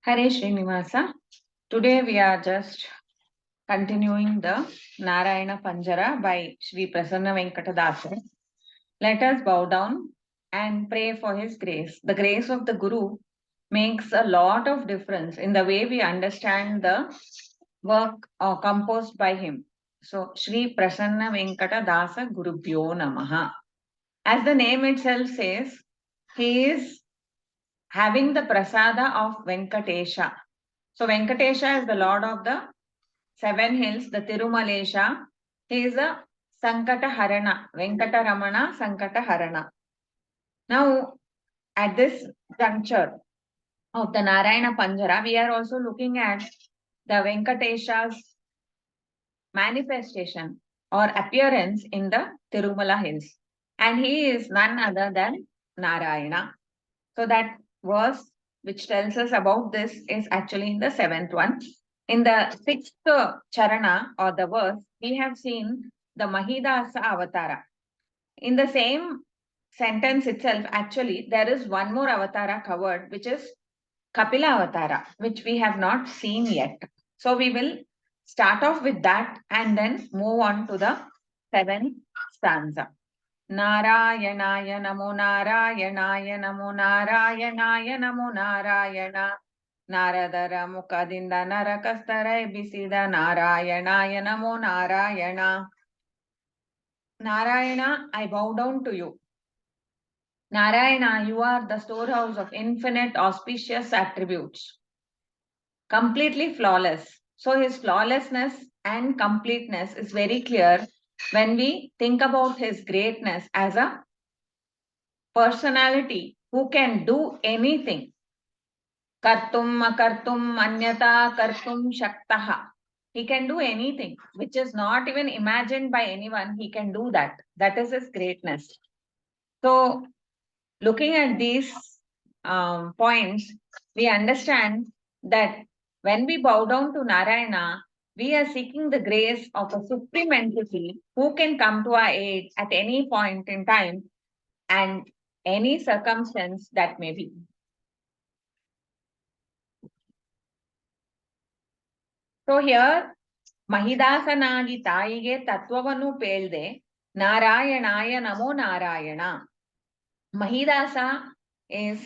Hare Srinivasa. Today we are just continuing the Narayana Panajara by Sri Prasanna Venkatesha. Let us bow down and pray for his grace. The grace of the Guru makes a lot of difference in the way we understand the work composed by him. So, Sri Prasanna Venkatesha Gurubhyo Namaha. As the name itself says, he is having the prasada of Venkatesha. So Venkatesha is the lord of the seven hills, the Tirumalesha. He is a Sankata Harana, Venkataramana Sankata Harana. Now, at this juncture of the Narayana Panajara, we are also looking at the Venkatesha's manifestation or appearance in the Tirumala hills. And he is none other than Narayana. So that verse which tells us about this is actually in the seventh one. In the sixth charana or the verse, we have seen the Mahidasa avatara. In the same sentence itself, actually, there is one more avatara covered, which is Kapila avatara, which we have not seen yet. So we will start off with that and then move on to the seventh stanza. Narayanaaya namo Narayanaaya namo Narayanaaya namo Narayana. Naradara mukadinda narakastara ebisida Narayanaaya namo Narayana. Narayana, I bow down to you. Narayana, you are the storehouse of infinite auspicious attributes, completely flawless. So his flawlessness and completeness is very clear when we think about his greatness as a personality who can do anything. Kartum akartum anyata kartum shaktaha. He can do anything which is not even imagined by anyone. He can do that. That is his greatness. So, looking at these points, we understand that when we bow down to Narayana, we are seeking the grace of a supreme entity who can come to our aid at any point in time and any circumstance that may be. So here, Mahidasanagi Taige Tatvavanu Pelde, Narayanaya Namo Narayana. Mahidasa is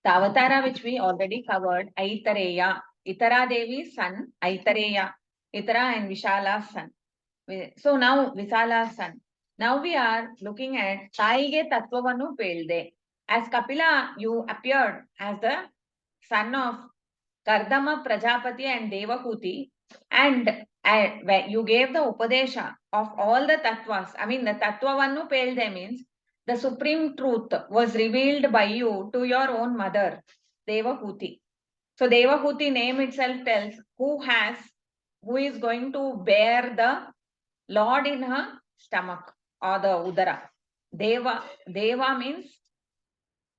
the avatara which we already covered, Aitareya. Itara Devi's son, Aitareya. Itara and Vishala's son. So now Visala's son. Now we are looking at Taige Tatvavanu Pelde. As Kapila, you appeared as the son of Kardama, Prajapati and Devahuti, and you gave the Upadesha of all the tattvas. I mean, the Tattvavannu Pelde means the supreme truth was revealed by you to your own mother, Devahuti. So Devahuti name itself tells who is going to bear the Lord in her stomach or the Udara. Deva means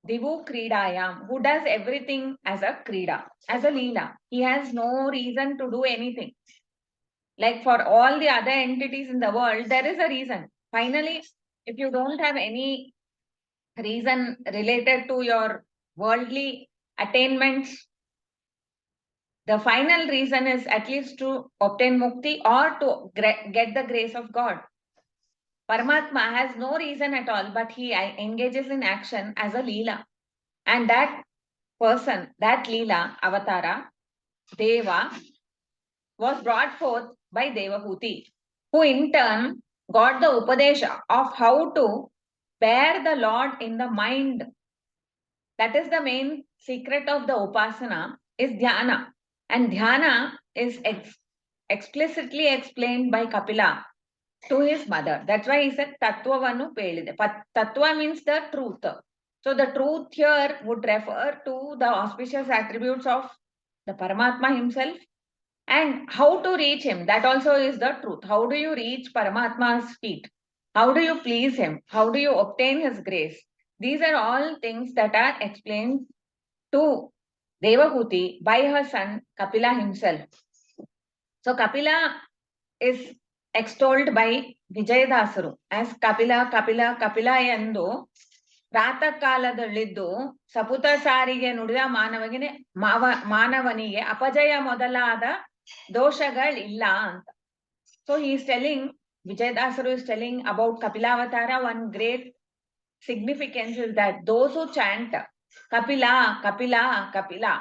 Divu Kridayam, who does everything as a Krida, as a Leela. He has no reason to do anything. Like for all the other entities in the world, there is a reason. Finally, if you don't have any reason related to your worldly attainments, the final reason is at least to obtain mukti or to get the grace of God. Paramatma has no reason at all, but he engages in action as a Leela. And that person, that Leela, Avatara, Deva, was brought forth by Devahuti, who in turn got the Upadesha of how to bear the Lord in the mind. That is the main secret of the Upasana, is Dhyana. And Dhyana is explicitly explained by Kapila to his mother. That's why he said Tattvavanu Pelide. Tattva means the truth. So the truth here would refer to the auspicious attributes of the Paramatma himself and how to reach him. That also is the truth. How do you reach Paramatma's feet? How do you please him? How do you obtain his grace? These are all things that are explained to Devahuti by her son Kapila himself. So Kapila is extolled by Vijayadasaru as Kapila, Kapila, Kapila ಎಂದು ಪ್ರಾತಃ ಕಾಲದಲ್ಲಿದ್ದು ಸಪುತ ಸಾರಿಗೆ ನುಡಿದ ಮಾನವನಿಗೆ ಅಪಜಯ ಮೊದಲಾದ ದೋಷಗಳಿಲ್ಲ ಅಂತ. So he is telling, Vijayadasaru is telling about Kapilavatara. One great significance is that those who chant Kapila, Kapila, Kapila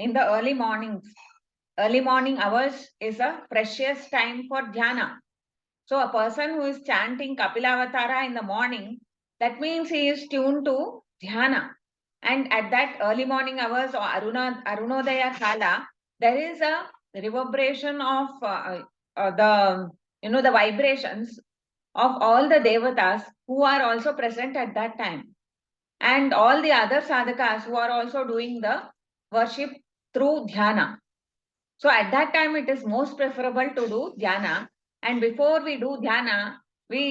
in the early morning hours is a precious time for dhyana. So a person who is chanting Kapilavatara in the morning, that means he is tuned to dhyana. And at that early morning hours or Arunodaya Kala, there is a reverberation of the vibrations of all the devatas who are also present at that time, and all the other sadhakas who are also doing the worship through dhyana. So at that time it is most preferable to do dhyana, and before we do dhyana we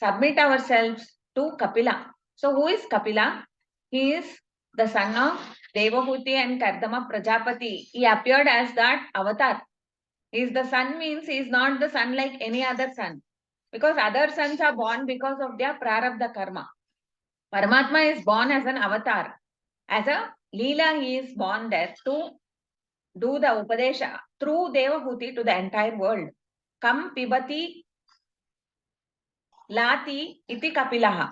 submit ourselves to Kapila. So who is Kapila? He is the son of Devahuti and Kardama Prajapati. He appeared as that avatar. He is the son, means he is not the son like any other son, because other sons are born because of their prarabdha karma. Paramatma is born as an avatar. As a Leela, he is born there to do the Upadesha through Devahuti to the entire world. Kam pibati lati iti Kapilaha.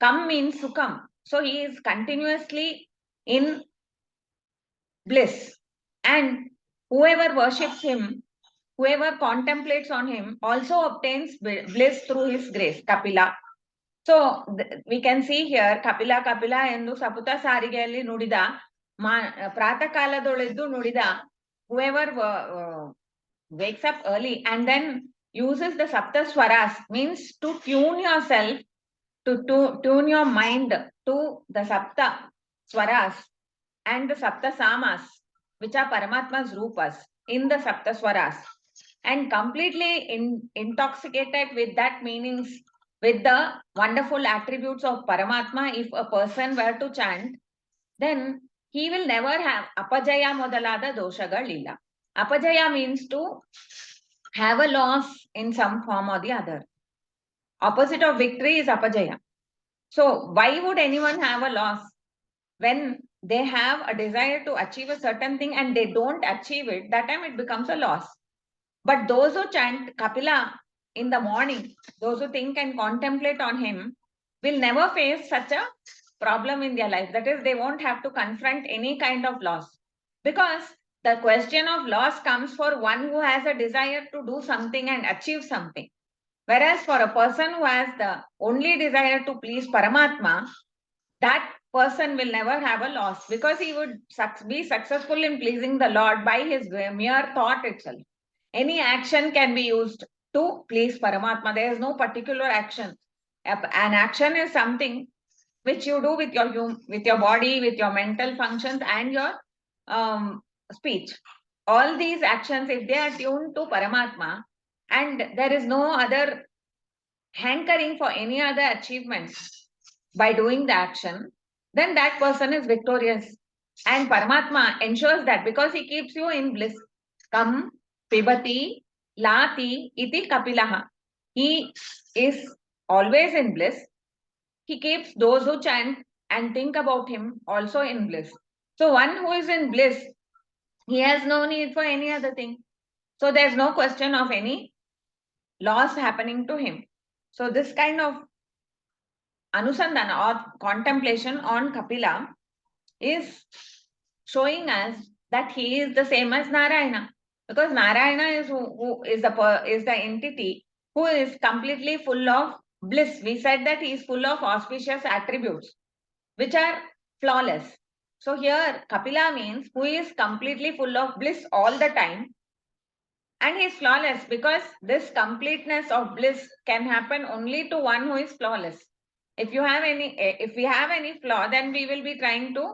Kam means Sukam. So he is continuously in bliss. And whoever worships him, whoever contemplates on him, also obtains bliss through his grace, Kapila. So we can see here Kapila Kapila ಎಂದು ಸಪುತ ಸಾರಿಗೆಯಲ್ಲಿ ನುಡಿದ ಪ್ರಾತಃ ಕಾಲದೊಳೆದ್ದು ನುಡಿದ, whoever wakes up early and then uses the sapta swaras, means to tune yourself, to tune your mind to the sapta swaras and the sapta samas, which are Paramatma's rupas in the sapta swaras, and completely intoxicated with that meanings, with the wonderful attributes of Paramatma, if a person were to chant, then he will never have apajaya modalada doshagalilla. Apajaya means to have a loss in some form or the other. Opposite of victory is apajaya. So why would anyone have a loss? When they have a desire to achieve a certain thing and they don't achieve it, that time it becomes a loss. But those who chant Kapila in the morning, those who think and contemplate on him, will never face such a problem in their life. That is, they won't have to confront any kind of loss. Because the question of loss comes for one who has a desire to do something and achieve something. Whereas for a person who has the only desire to please Paramatma, that person will never have a loss, because he would be successful in pleasing the Lord by his mere thought itself. Any action can be used to please Paramatma. There is no particular action. An action is something which you do with your body, with your mental functions and your speech. All these actions, if they are tuned to Paramatma and there is no other hankering for any other achievements by doing the action, then that person is victorious. And Paramatma ensures that, because he keeps you in bliss. Kam pibati lati iti Kapilaha. He is always in bliss. He keeps those who chant and think about him also in bliss. So one who is in bliss, he has no need for any other thing. So there's no question of any loss happening to him. So this kind of Anusandana or contemplation on Kapila is showing us that he is the same as Narayana, because Narayana is who is the entity who is completely full of bliss. We said that he is full of auspicious attributes which are flawless. So here Kapila means who is completely full of bliss all the time, and he is flawless, because this completeness of bliss can happen only to one who is flawless. If we have any flaw, then we will be trying to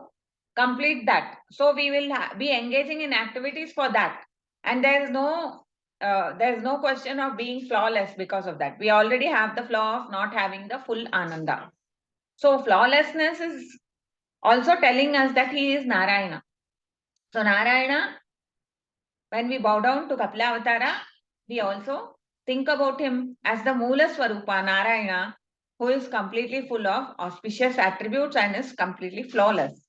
complete that. So we will be engaging in activities for that, and there is no question of being flawless because of that. We already have the flaw of not having the full ananda. So flawlessness is also telling us that he is Narayana. So Narayana, when we bow down to Kapila Avatara, we also think about him as the Moola Swarupa, Narayana, who is completely full of auspicious attributes and is completely flawless.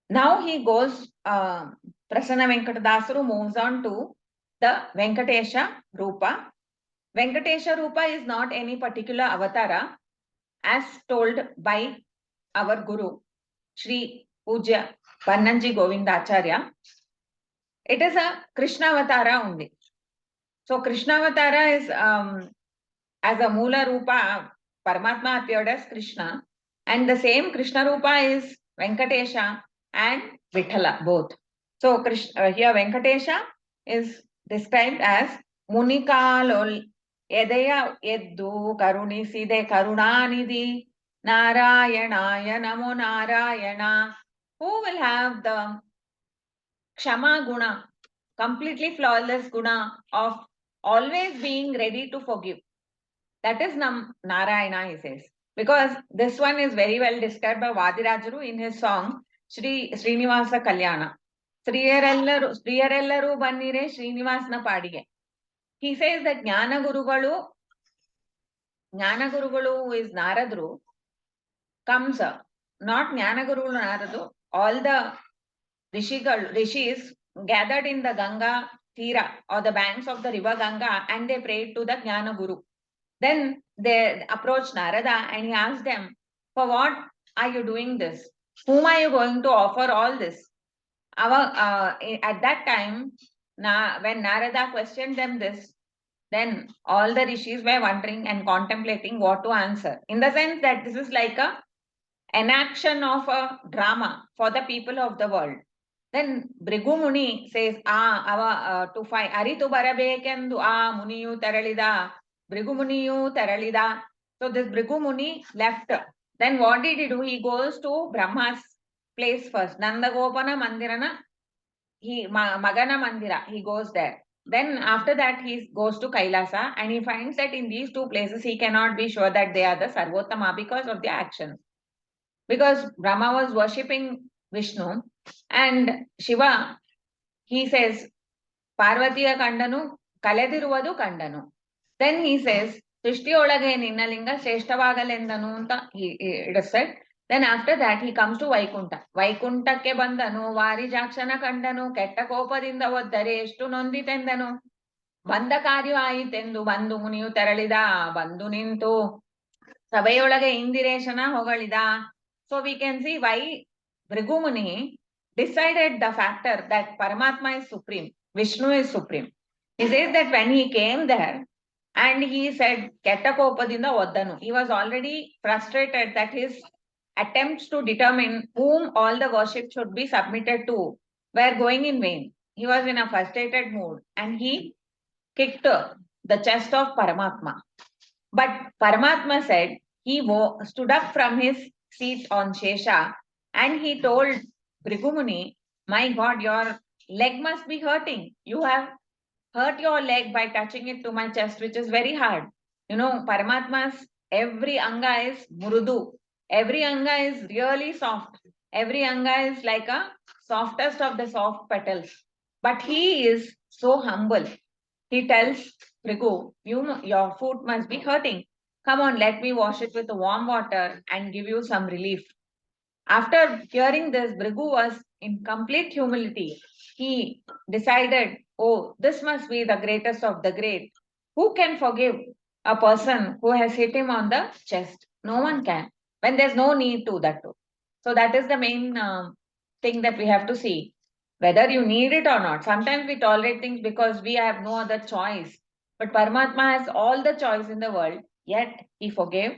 Now he goes, Prasanna Venkatadasaru moves on to the Venkatesha Rupa. Venkatesha Rupa is not any particular avatara as told by our Guru, Sri Puja Pannanji Govindacharya. It is a Krishna avatara only. So Krishna avatara is as a Mula Rupa, Paramatma appeared as Krishna, and the same Krishna Rupa is Venkatesha and Vithala, both. So here Venkatesha is described as Munikalol Edaya Eddu Karuniside Karunanidhi Narayanaya Namo Narayana, who will have the Kshama Guna, completely flawless Guna of always being ready to forgive. That is Narayana, he says. Because this one is very well described by Vadirajaru in his song Srinivasa Kalyana. Sriyarellaru bannire Srinivasna padige. He says that Jnana Gurugalu, who is Naradru, comes up. Not Jnana Guru Naradu, all the rishis gathered in the Ganga Tira or the banks of the river Ganga, and they prayed to the Jnana Guru. Then they approached Narada and he asked them, for what are you doing this? Whom are you going to offer all this? At that time, when Narada questioned them this, then all the rishis were wondering and contemplating what to answer. In the sense that this is like an action of a drama for the people of the world. Then Bhrigu Muni says, to find Aritu Barabekendu Muniyu Teralida. Bhrigu Muniyu Teralida. So this Bhrigu Muni left. Then what did he do? He goes to Brahma's place first. Nandagopana Mandirana, Magana Mandira, he goes there. Then after that he goes to Kailasa and he finds that in these two places he cannot be sure that they are the Sarvottama because of their actions. Because Brahma was worshipping Vishnu and Shiva, he says, Parvatiya Kandanu, Kalediruvadu Kandanu. Then he says, Srishtiolage Ninnalinga Shreshthavagalendanu anta it is said. Then after that he comes to Vaikunta. Vaikuntake bandanu, Varijakshana Kandanu, Ketta Kopadinda Vaddare Eshtu Nonditendanu. ಬಂದ ಕಾರ್ಯವಾಯಿತೆಂದು ಬಂದು ಮುನಿಯು ತೆರಳಿದ ಬಂದು ನಿಂತು ಸಭೆಯೊಳಗೆ ಇಂದಿರೇಶನ ಹೊಗಳಿದ. So we can see why Bhrigu Muni decided the factor that Paramatma is supreme, Vishnu is supreme. He says that when he came there and he said Kettakopadinda Vaddanu, he was already frustrated that his attempts to determine whom all the worship should be submitted to were going in vain. He was in a frustrated mood and he kicked the chest of Paramatma. But Paramatma said he stood up from his seat on Shesha and he told Bhrigu Muni, my God, your leg must be hurting. You have hurt your leg by touching it to my chest, which is very hard. You know, Paramatma's every anga is mrudu. Every anga is really soft. Every anga is like a softest of the soft petals. But he is so humble. He tells Bhrigu, your foot must be hurting. Come on, let me wash it with warm water and give you some relief. After hearing this, Bhrigu was in complete humility. He decided, oh, this must be the greatest of the great. Who can forgive a person who has hit him on the chest? No one can, when there's no need to that too. So that is the main thing that we have to see. Whether you need it or not. Sometimes we tolerate things because we have no other choice. But Paramatma has all the choice in the world, yet he forgave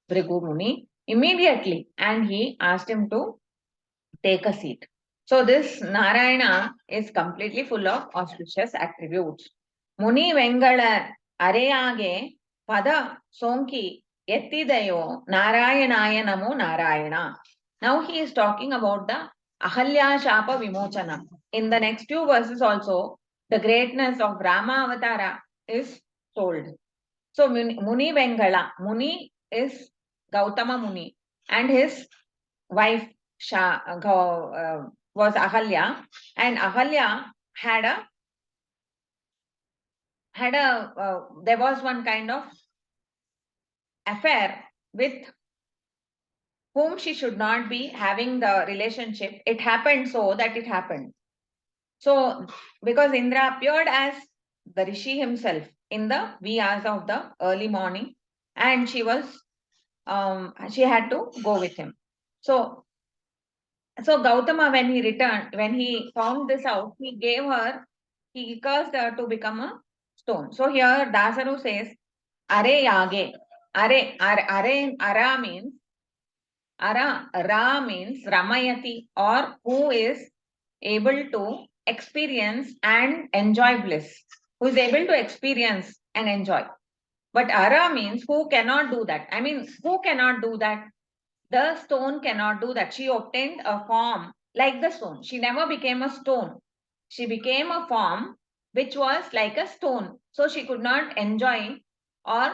Bhrigu Muni immediately and he asked him to take a seat. So this Narayana is completely full of auspicious attributes. Muni Vengala Areyage Pada Sonki Ettidayo Narayanaya Namo Narayana. Now he is talking about the Ahalya Shapa Vimochana. In the next few verses also, the greatness of Rama Avatara is told. So Muni Vengala, Muni is Gautama Muni and his wife was Ahalya, and Ahalya had a there was one kind of affair with whom she should not be having the relationship. It happened so that it happened. So, because Indra appeared as the Rishi himself in the wee hours of the early morning, and she had to go with him. So Gautama, when he returned, when he found this out, he cursed her to become a stone. So here Dasaru says, Are yage. Ara means Ra means Ramayati, or who is able to experience and enjoy bliss. Who is able to experience and enjoy. But Ara means who cannot do that. I mean, who cannot do that? The stone cannot do that. She obtained a form like the stone. She never became a stone. She became a form which was like a stone. So she could not enjoy or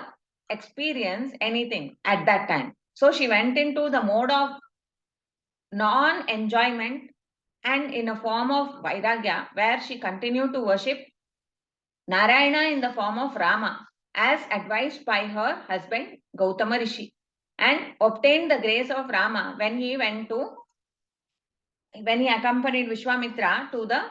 experience anything at that time. So she went into the mode of non-enjoyment and in a form of Vairagya, where she continued to worship Narayana in the form of Rama, as advised by her husband Gautama Rishi, and obtained the grace of Rama when he accompanied Vishwamitra to the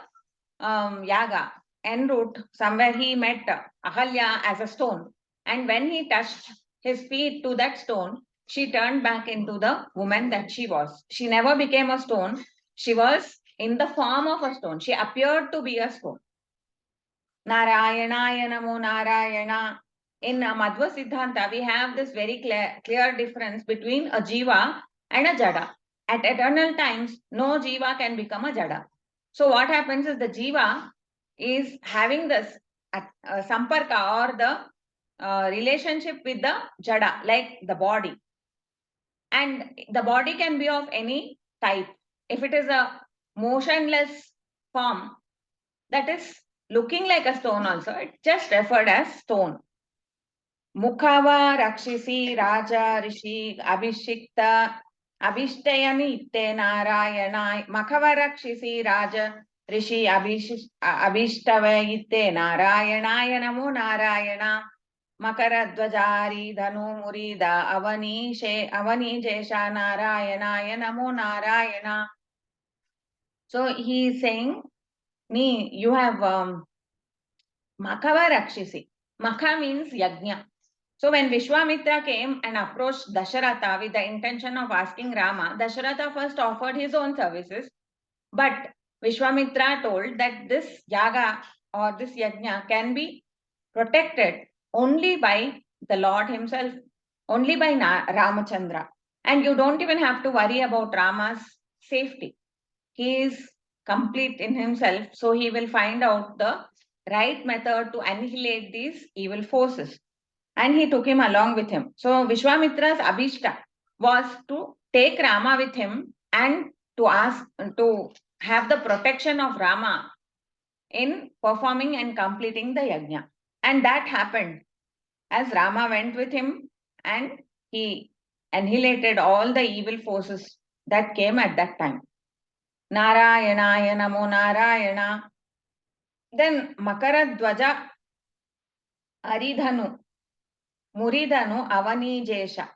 yaga en route. Somewhere he met Ahalya as a stone, and when he touched his feet to that stone, she turned back into the woman that she was. She never became a stone. She was in the form of a stone. She appeared to be a stone. Narayana Namo Narayana. In Madhva Siddhanta, we have this very clear difference between a jiva and a jada. At eternal times, no jiva can become a jada. So what happens is the jiva is having this samparka, or the relationship with the jada, like the body. And the body can be of any type. If it is a motionless form, that is looking like a stone also, it's just referred as stone. Mukhava Rakshisi Raja Rishi Abhishikta Abhishtayani Itte Narayana. Makhava Rakshisi Raja Rishi Abhishtava Itte Narayanaya Namo Narayana. Makaradvajari Dhanu Murida Avani Jesha Narayanaya Namo Narayana. So he is saying, me, you have Makhava Rakshisi. Makha means Yajna. So when Vishwamitra came and approached Dasharatha with the intention of asking Rama, Dasharatha first offered his own services, but Vishwamitra told that this yaga or this yajna can be protected only by the Lord himself, only by Ramachandra. And you don't even have to worry about Rama's safety. He is complete in himself, so he will find out the right method to annihilate these evil forces. And he took him along with him. So Vishwamitra's abhishta was to take Rama with him and to have the protection of Rama in performing and completing the yajna. And that happened as Rama went with him, and he annihilated all the evil forces that came at that time. Narayanaya Namo Narayana. Then Makaradvaja Aridhanu Muridanu Avanijesha.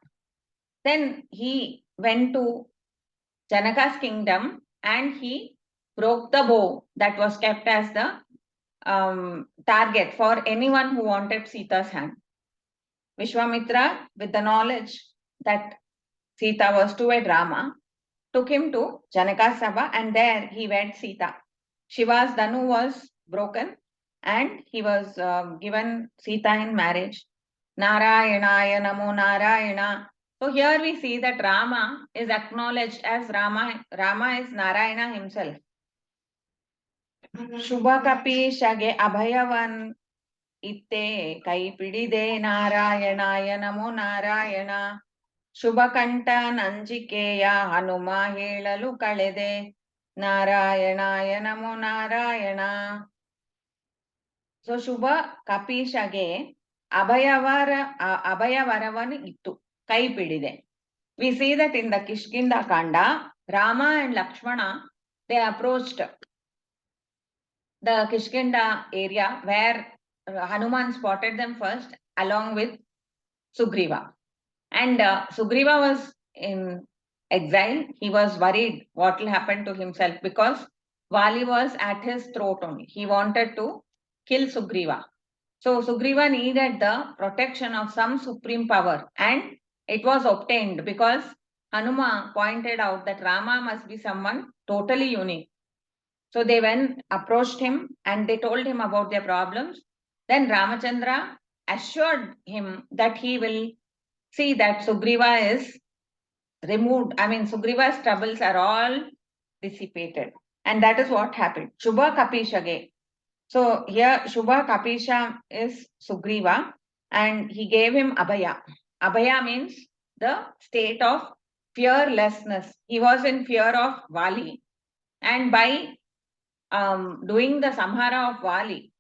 Then he went to Janaka's kingdom and he broke the bow that was kept as the target for anyone who wanted Sita's hand. Vishwamitra, with the knowledge that Sita was to wed Rama, took him to Janaka's Sabha, and there he wed Sita. Shiva's Danu was broken and he was given Sita in marriage. Narayanaya Namo Narayana. So here we see that Rama is acknowledged as Rama. Rama is Narayana himself. Shubhakapi Shage Abhayavan Itte Kai Pidide Narayanaya Namo Narayana. Shubhakanta Nanjikeya Hanuma Helalu Kalede Narayanaya Namo Narayana. So Shubha Kapishage Abhayavaravan Ittu Kai Pidide. We see that in the Kishkinda Kanda, Rama and Lakshmana, they approached the Kishkinda area where Hanuman spotted them first along with Sugriva. And Sugriva was in exile. He was worried what will happen to himself because Vali was at his throat only. He wanted to kill Sugriva. So Sugriva needed the protection of some supreme power, and it was obtained because Hanuma pointed out that Rama must be someone totally unique. So they went, approached him, and they told him about their problems. Then Ramachandra assured him that he will see that Sugriva is removed. I mean, Sugriva's troubles are all dissipated. And that is what happened. Shubha Kapishage. So here Shubha Kapisha is Sugriva, and he gave him Abhaya. Abhaya means the state of fearlessness. He was in fear of Vali. And by doing the Samhara of Vali,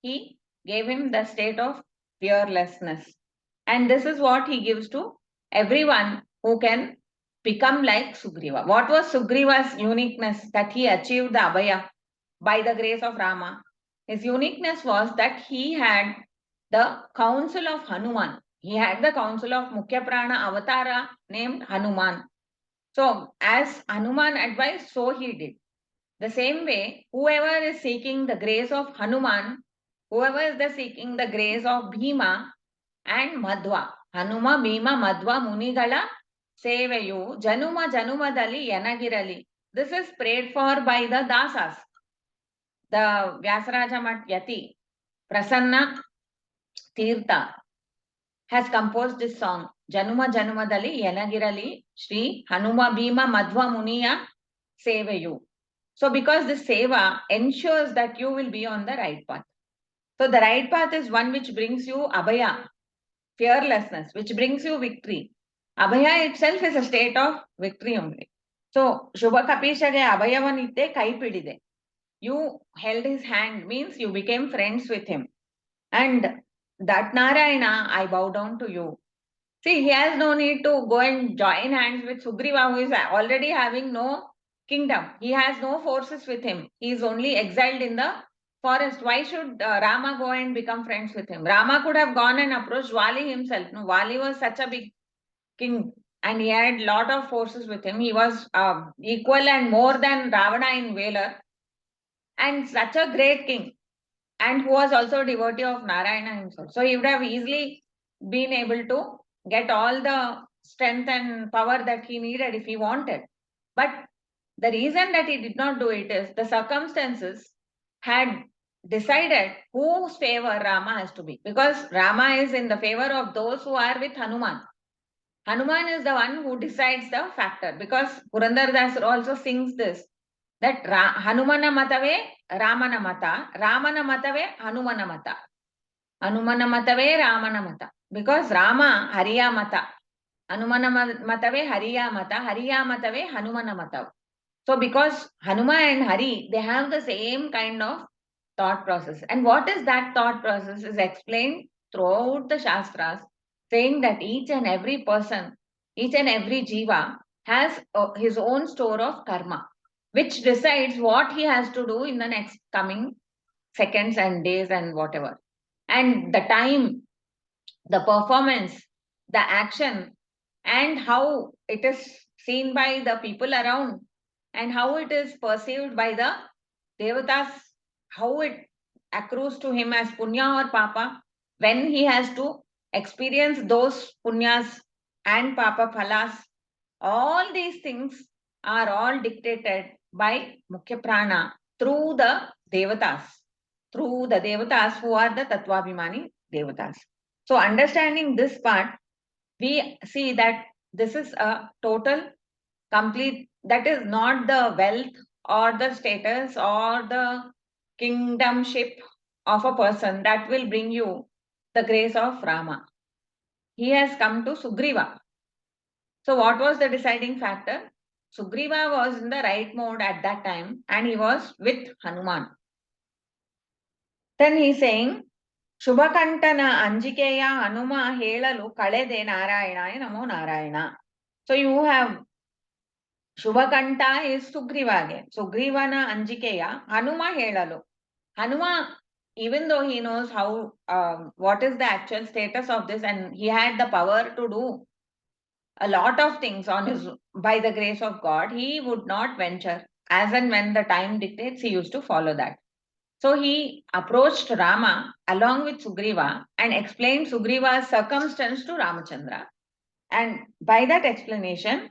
he gave him the state of fearlessness. And this is what he gives to everyone who can become like Sugriva. What was Sugriva's uniqueness? That he achieved the Abhaya by the grace of Rama. His uniqueness was that he had the counsel of Hanuman. He had the counsel of Mukhya Prana Avatara named Hanuman. So, as Hanuman advised, so he did. The same way, whoever is seeking the grace of Hanuman, whoever is seeking the grace of Bhima and Madhva, Hanuma, Bhima, Madhva, Munigala, Sevayu, Januma, Janumadali, Yanagirali. This is prayed for by the Dasas. The Vyasaraja Mat Yati, Prasanna Tirtha, has composed this song. Januma, Janumadali, Yanagirali, Shri Hanuma, Bhima, Madhva, Muniya, Sevayu. So because this seva ensures that you will be on the right path. So the right path is one which brings you abhaya, fearlessness, which brings you victory. Abhaya itself is a state of victory only. So Shubha Kapishage abhayavanitte kaipidide. You held his hand means you became friends with him. And that Narayana, I bow down to you. See, he has no need to go and join hands with Sugriva, who is already having no kingdom. He has no forces with him. He is only exiled in the forest. Why should Rama go and become friends with him? Rama could have gone and approached Vali himself. No, Vali was such a big king and he had lot of forces with him. He was equal and more than Ravana in valor and such a great king, and who was also a devotee of Narayana himself. So he would have easily been able to get all the strength and power that he needed if he wanted. But the reason that he did not do it is the circumstances had decided whose favor Rama has to be. Because Rama is in the favor of those who are with Hanuman. Hanuman is the one who decides the factor. Because Purandar Das also sings this, that Hanumana matave Ramana mata, Ramana matave Hanumana mata. Hanumana matave Ramana mata. Because Rama Hariya mata. Hanumana matave Hariya mata, Hariya matave Hanumana mata. So because Hanuma and Hari, they have the same kind of thought process. And what is that thought process is explained throughout the Shastras, saying that each and every person, each and every jiva has his own store of karma, which decides what he has to do in the next coming seconds and days and whatever. And the time, the performance, the action, and how it is seen by the people around, and how it is perceived by the devatas, how it accrues to him as punya or papa, when he has to experience those punyas and papa phalas. All these things are all dictated by Mukhya Prana through the devatas, who are the Tattvabhimani devatas. So understanding this part, we see that this is a total complete, that is not the wealth or the status or the kingdomship of a person that will bring you the grace of Rama. He has come to Sugriva. So what was the deciding factor? Sugriva was in the right mode at that time and he was with Hanuman. Then he's saying, ಶುಭಕಂಠನ ಅಂಜಿಕೆಯ Hanuma ಹೇಳಲು ಕಳೆದೆ ನಾರಾಯಣಾಯ ನಮೋ Narayana. So you have Shubhakanta is Sugrivaಗೆ. Sugrivana ಅಂಜಿಕೆಯ Hanuma ಹೇಳಲು. Hanuma, even though he knows how what is the actual status of this and he had the power to do a lot of things on his, by the grace of God, he would not venture. As and when the time dictates, he used to follow that. So he approached Rama along with Sugriva and explained Sugriva's circumstance to Ramachandra. And by that explanation,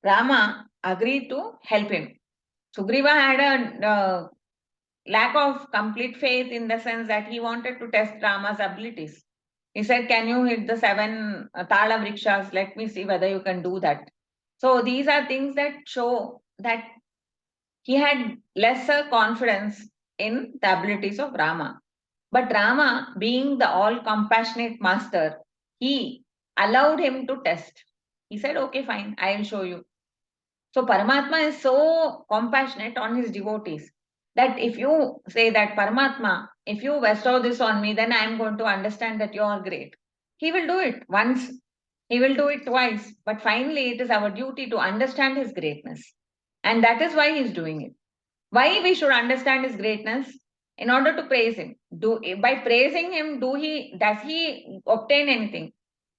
Rama agreed to help him. Sugriva had a lack of complete faith, in the sense that he wanted to test Rama's abilities. He said, can you hit the 7 Tala Vrikshas? Let me see whether you can do that. So these are things that show that he had lesser confidence in the abilities of Rama. But Rama, being the all compassionate master, he allowed him to test. He said, okay, fine, I will show you. So Paramatma is so compassionate on his devotees that if you say that Paramatma, if you bestow this on me, then I am going to understand that you are great. He will do it once, he will do it twice, but finally it is our duty to understand his greatness. And that is why he is doing it. Why we should understand his greatness? In order to praise him. By praising him, does he obtain anything?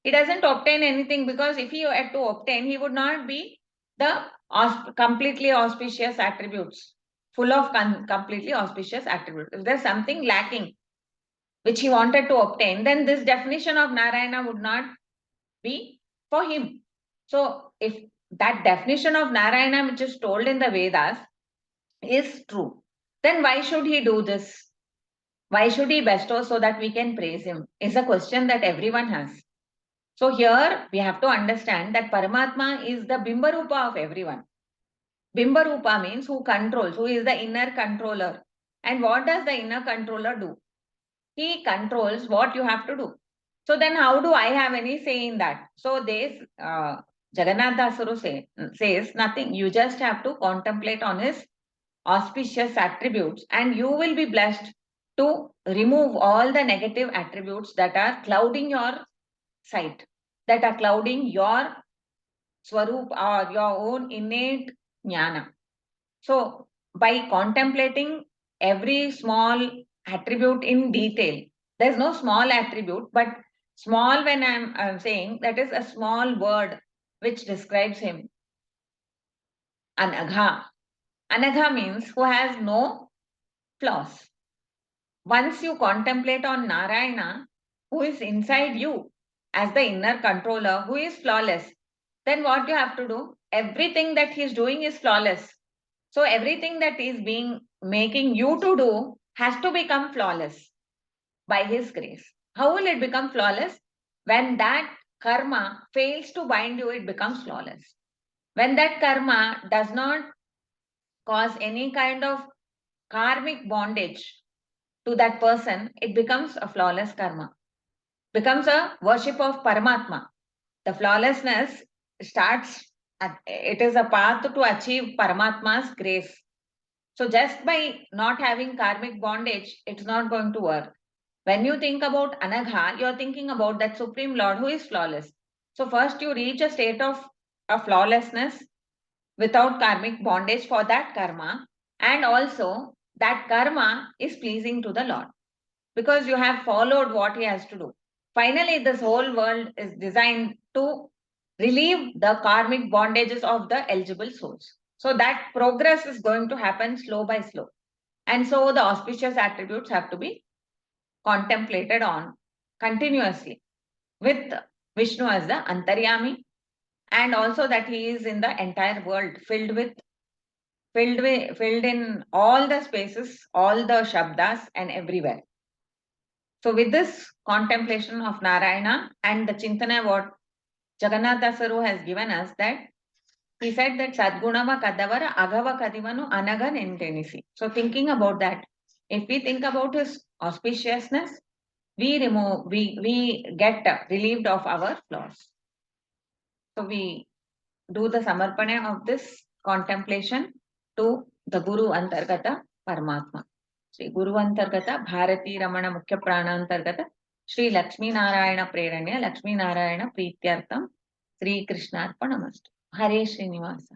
He doesn't obtain anything, because if he had to obtain, he would not be the completely auspicious attributes, full of completely auspicious attributes. If there's something lacking which he wanted to obtain, then this definition of Narayana would not be for him. So if that definition of Narayana which is told in the Vedas is true, then why should he do this? Why should he bestow so that we can praise him? Is a question that everyone has. So here we have to understand that Paramatma is the Bimbarupa of everyone. Bimbarupa means who controls, who is the inner controller. And what does the inner controller do? He controls what you have to do. So then how do I have any say in that? So this Jagannath Dasuru says nothing. You just have to contemplate on his auspicious attributes and you will be blessed to remove all the negative attributes that are clouding your sight, that are clouding your swarup or your own innate jnana. So by contemplating every small attribute in detail, there's no small attribute, but small when I'm saying that is a small word which describes him. Anagha. Anagha means who has no flaws. Once you contemplate on Narayana, who is inside you as the inner controller, who is flawless, then what you have to do? Everything that he is doing is flawless. So everything that is being making you to do has to become flawless by his grace. How will it become flawless? When that karma fails to bind you, it becomes flawless. When that karma does not cause any kind of karmic bondage to that person, it becomes a flawless karma, becomes a worship of Paramatma. The flawlessness starts, it is a path to achieve Paramatma's grace. So just by not having karmic bondage, it's not going to work. When you think about Anagha, you're thinking about that Supreme Lord who is flawless. So first you reach a state of a flawlessness without karmic bondage for that karma, and also that karma is pleasing to the Lord because you have followed what he has to do. Finally, this whole world is designed to relieve the karmic bondages of the eligible souls. So that progress is going to happen slow by slow. And so the auspicious attributes have to be contemplated on continuously with Vishnu as the Antaryami, and also that he is in the entire world filled in all the spaces, all the shabdas and everywhere. So with this contemplation of Narayana and the Chintana what Jagannath Dasaru has given us, that he said that Sadgunava Kadavara Agava Kadivanu Anaga Nentenisi. So thinking about that, if we think about his auspiciousness, we get relieved of our flaws. So we do the samarpana of this contemplation to the Guru Antargata Paramatma. Sri Guru Antargata Bharati Ramana Mukhya Prana Antargata Sri Lakshmi Narayana Preranya Lakshmi Narayana Prityartham Sri Krishnarpanamastu. Hare Srinivasa.